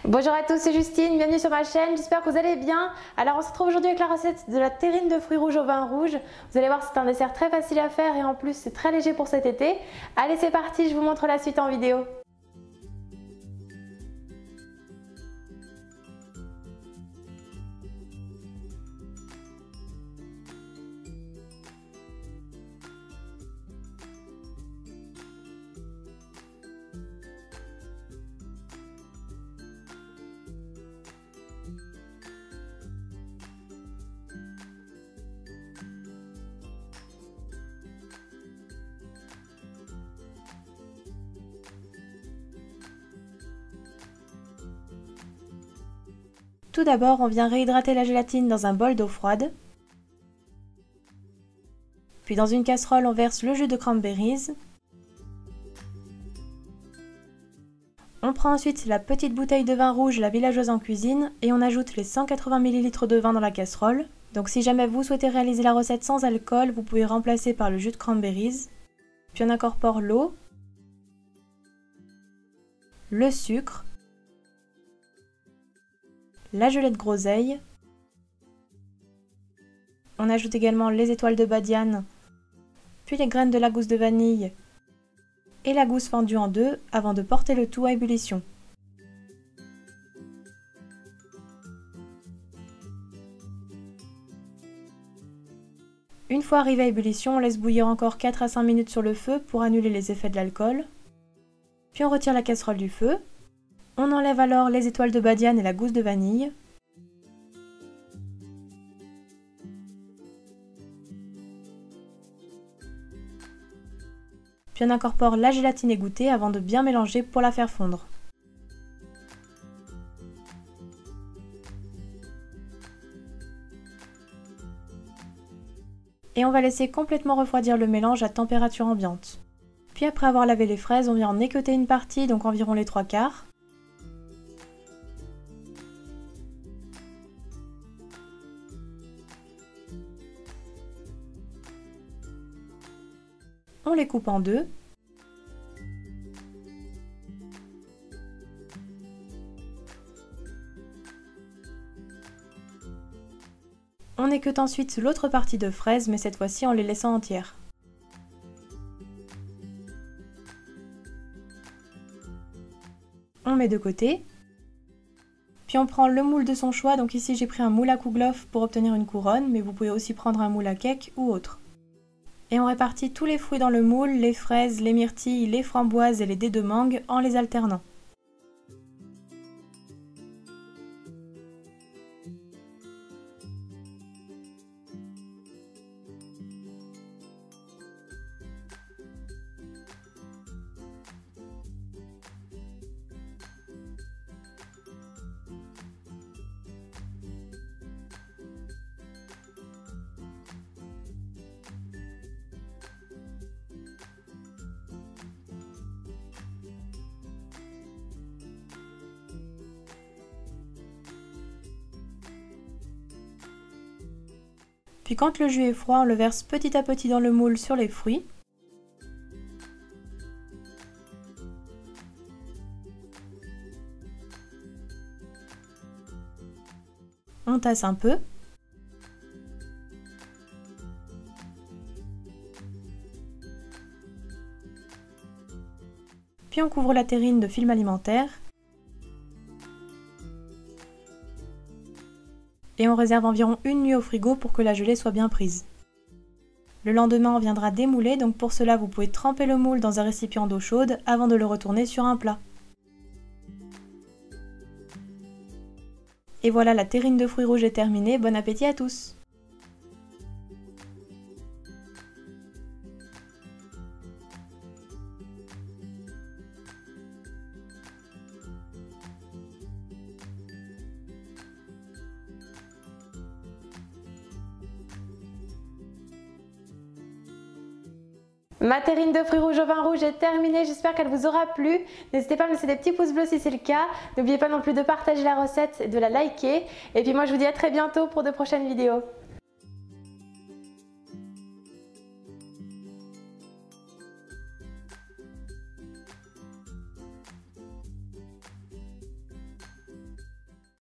Bonjour à tous, c'est Justine, bienvenue sur ma chaîne, j'espère que vous allez bien. Alors on se retrouve aujourd'hui avec la recette de la terrine de fruits rouges au vin rouge. Vous allez voir, c'est un dessert très facile à faire et en plus c'est très léger pour cet été. Allez, c'est parti, je vous montre la suite en vidéo. Tout d'abord, on vient réhydrater la gélatine dans un bol d'eau froide. Puis dans une casserole, on verse le jus de cranberries. On prend ensuite la petite bouteille de vin rouge, la villageoise en cuisine, et on ajoute les 180 ml de vin dans la casserole. Donc si jamais vous souhaitez réaliser la recette sans alcool, vous pouvez remplacer par le jus de cranberries. Puis on incorpore l'eau, le sucre, la gelée de groseille. On ajoute également les étoiles de badiane, puis les graines de la gousse de vanille et la gousse fendue en deux avant de porter le tout à ébullition. Une fois arrivé à ébullition, on laisse bouillir encore 4 à 5 minutes sur le feu pour annuler les effets de l'alcool. Puis on retire la casserole du feu. On enlève alors les étoiles de badiane et la gousse de vanille. Puis on incorpore la gélatine égouttée avant de bien mélanger pour la faire fondre. Et on va laisser complètement refroidir le mélange à température ambiante. Puis après avoir lavé les fraises, on vient en équeuter une partie, donc environ les 3/4. On les coupe en deux. On équeute ensuite l'autre partie de fraises, mais cette fois-ci en les laissant entières. On met de côté. Puis on prend le moule de son choix, donc ici j'ai pris un moule à kouglof pour obtenir une couronne, mais vous pouvez aussi prendre un moule à cake ou autre. Et on répartit tous les fruits dans le moule, les fraises, les myrtilles, les framboises et les dés de mangue en les alternant. Puis quand le jus est froid, on le verse petit à petit dans le moule sur les fruits. On tasse un peu. Puis on couvre la terrine de film alimentaire. Et on réserve environ une nuit au frigo pour que la gelée soit bien prise. Le lendemain, on viendra démouler, donc pour cela, vous pouvez tremper le moule dans un récipient d'eau chaude avant de le retourner sur un plat. Et voilà, la terrine de fruits rouges est terminée, bon appétit à tous! Ma terrine de fruits rouges au vin rouge est terminée, j'espère qu'elle vous aura plu. N'hésitez pas à me laisser des petits pouces bleus si c'est le cas. N'oubliez pas non plus de partager la recette et de la liker. Et puis moi je vous dis à très bientôt pour de prochaines vidéos.